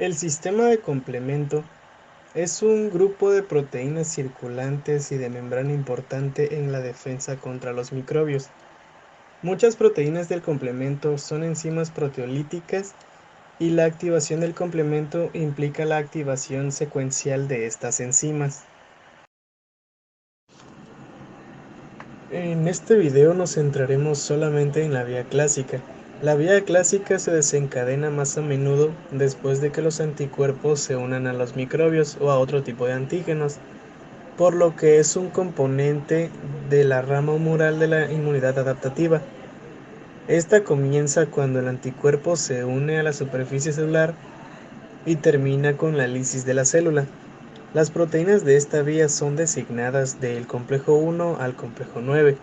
El sistema de complemento es un grupo de proteínas circulantes y de membrana importante en la defensa contra los microbios. Muchas proteínas del complemento son enzimas proteolíticas y la activación del complemento implica la activación secuencial de estas enzimas. En este video nos centraremos solamente en la vía clásica. La vía clásica se desencadena más a menudo después de que los anticuerpos se unan a los microbios o a otro tipo de antígenos, por lo que es un componente de la rama humoral de la inmunidad adaptativa. Esta comienza cuando el anticuerpo se une a la superficie celular y termina con la lisis de la célula. Las proteínas de esta vía son designadas del complejo 1 al complejo 9.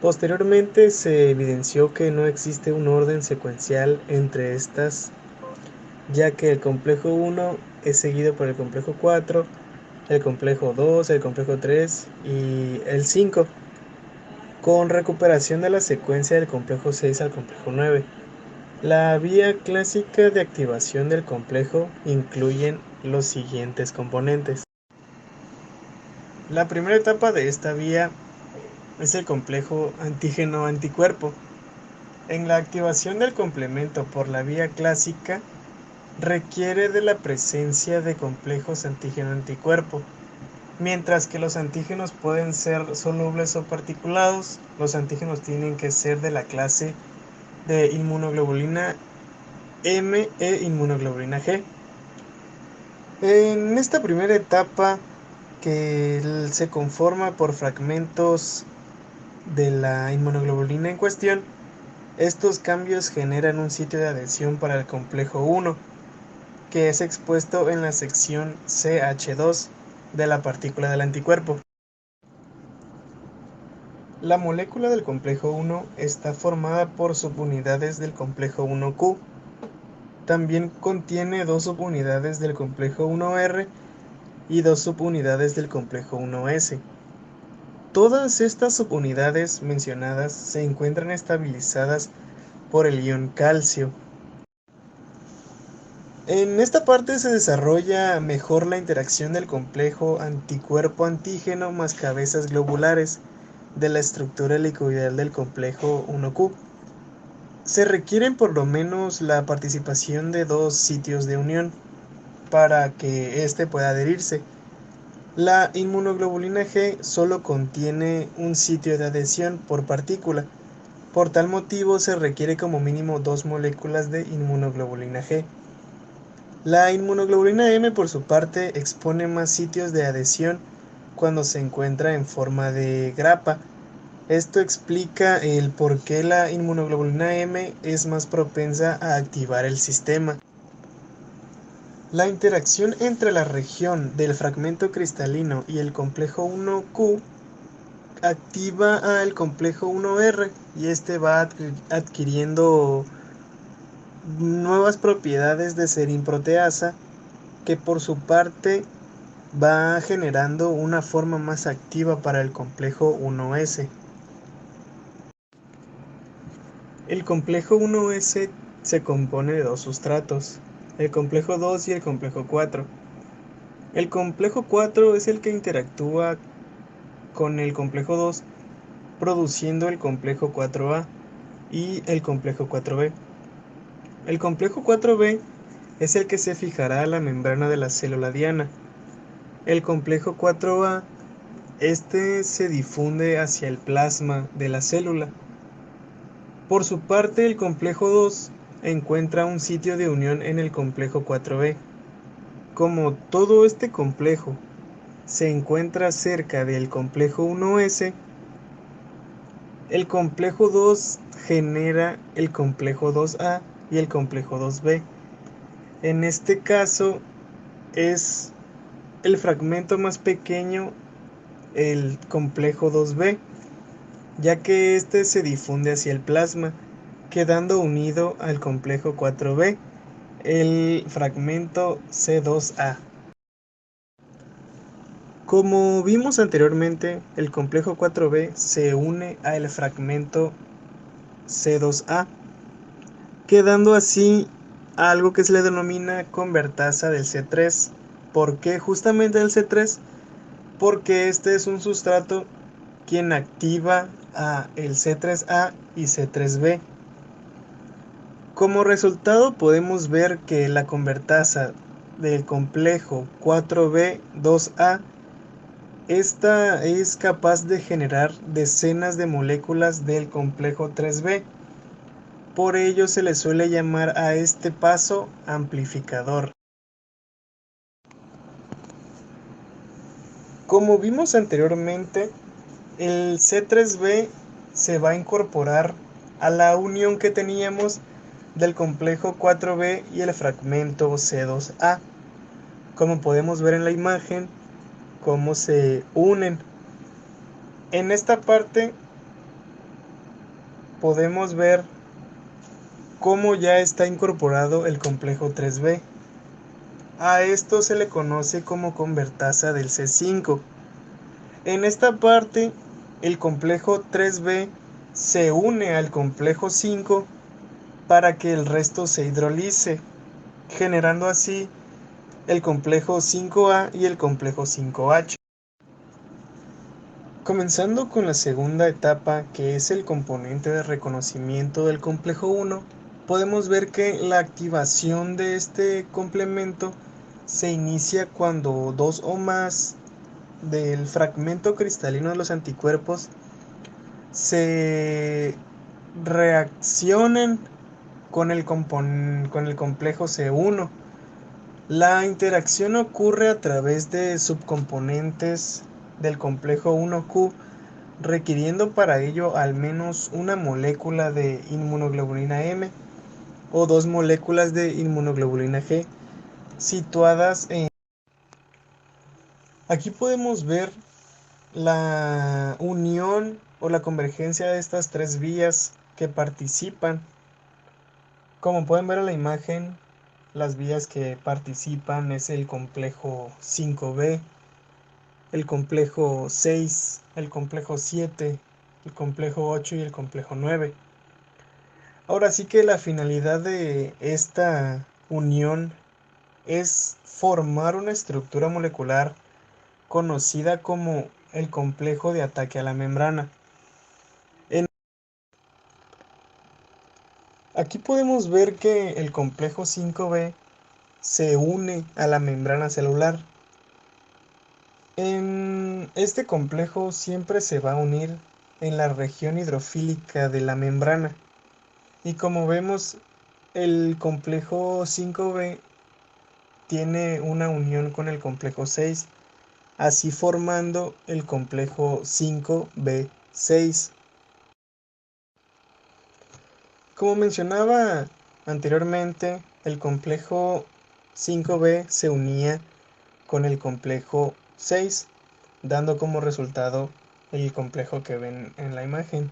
Posteriormente se evidenció que no existe un orden secuencial entre estas, ya que el complejo 1 es seguido por el complejo 4, el complejo 2, el complejo 3 y el 5, con recuperación de la secuencia del complejo 6 al complejo 9. La vía clásica de activación del complejo incluyen los siguientes componentes. La primera etapa de esta vía es el complejo antígeno-anticuerpo. En la activación del complemento por la vía clásica requiere de la presencia de complejos antígeno-anticuerpo. Mientras que los antígenos pueden ser solubles o particulados, los antígenos tienen que ser de la clase de inmunoglobulina M e inmunoglobulina G. En esta primera etapa, que se conforma por fragmentos de la inmunoglobulina en cuestión, estos cambios generan un sitio de adhesión para el complejo 1, que es expuesto en la sección CH2 de la partícula del anticuerpo. La molécula del complejo 1 está formada por subunidades del complejo 1Q. También contiene dos subunidades del complejo 1R y dos subunidades del complejo 1S. Todas estas subunidades mencionadas se encuentran estabilizadas por el ion calcio. En esta parte se desarrolla mejor la interacción del complejo anticuerpo-antígeno más cabezas globulares de la estructura helicoidal del complejo 1Q. Se requieren por lo menos la participación de dos sitios de unión para que éste pueda adherirse. La inmunoglobulina G solo contiene un sitio de adhesión por partícula. Por tal motivo se requiere como mínimo dos moléculas de inmunoglobulina G. La inmunoglobulina M, por su parte, expone más sitios de adhesión cuando se encuentra en forma de grapa. Esto explica el por qué la inmunoglobulina M es más propensa a activar el sistema. La interacción entre la región del fragmento cristalino y el complejo 1Q activa al complejo 1R y este va adquiriendo nuevas propiedades de serinproteasa, que por su parte va generando una forma más activa para el complejo 1S. El complejo 1S se compone de dos sustratos, el complejo 2 y el complejo 4. El complejo 4 es el que interactúa con el complejo 2, produciendo el complejo 4A y el complejo 4B. El complejo 4B es el que se fijará a la membrana de la célula diana. El complejo 4A, este se difunde hacia el plasma de la célula. Por su parte, el complejo 2 encuentra un sitio de unión en el complejo 4B. Como todo este complejo se encuentra cerca del complejo 1S, el complejo 2 genera el complejo 2A y el complejo 2B. En este caso es el fragmento más pequeño, el complejo 2B, ya que este se difunde hacia el plasma, quedando unido al complejo 4B, el fragmento C2A. Como vimos anteriormente, el complejo 4B se une al fragmento C2A, quedando así a algo que se le denomina convertasa del C3. ¿Por qué justamente del C3? Porque este es un sustrato quien activa a el C3A y C3B. Como resultado podemos ver que la convertasa del complejo 4B2A, esta es capaz de generar decenas de moléculas del complejo 3B. Por ello se le suele llamar a este paso amplificador. Como vimos anteriormente, el C3B se va a incorporar a la unión que teníamos del complejo 4B y el fragmento C2A. Como podemos ver en la imagen, cómo se unen. En esta parte podemos ver cómo ya está incorporado el complejo 3B. A esto se le conoce como convertasa del C5. En esta parte, el complejo 3B se une al complejo 5 para que el resto se hidrolice, generando así el complejo 5A y el complejo 5H. Comenzando con la segunda etapa, que es el componente de reconocimiento del complejo 1, podemos ver que la activación de este complemento se inicia cuando dos o más del fragmento cristalino de los anticuerpos se reaccionen con el complejo C1. La interacción ocurre a través de subcomponentes del complejo 1Q, requiriendo para ello al menos una molécula de inmunoglobulina M o dos moléculas de inmunoglobulina G situadas en... Aquí podemos ver la unión o la convergencia de estas tres vías que participan. Como pueden ver en la imagen, las vías que participan es el complejo 5B, el complejo 6, el complejo 7, el complejo 8 y el complejo 9. Ahora sí que la finalidad de esta unión es formar una estructura molecular conocida como el complejo de ataque a la membrana. Aquí podemos ver que el complejo 5B se une a la membrana celular. En este complejo siempre se va a unir en la región hidrofílica de la membrana. Y como vemos, el complejo 5B tiene una unión con el complejo 6, así formando el complejo 5B6. Como mencionaba anteriormente, el complejo 5B se unía con el complejo 6, dando como resultado el complejo que ven en la imagen.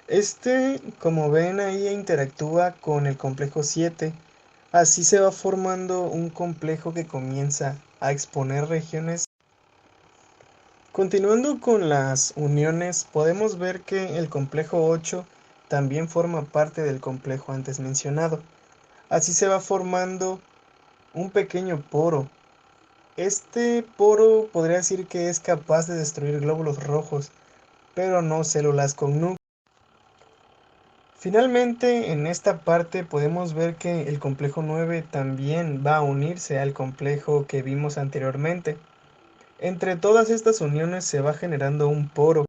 Este, como ven ahí, interactúa con el complejo 7. Así se va formando un complejo que comienza a exponer regiones. Continuando con las uniones, podemos ver que el complejo 8 también forma parte del complejo antes mencionado. Así se va formando un pequeño poro. Este poro podría decir que es capaz de destruir glóbulos rojos, pero no células con núcleo. Finalmente, en esta parte podemos ver que el complejo 9 también va a unirse al complejo que vimos anteriormente. Entre todas estas uniones se va generando un poro.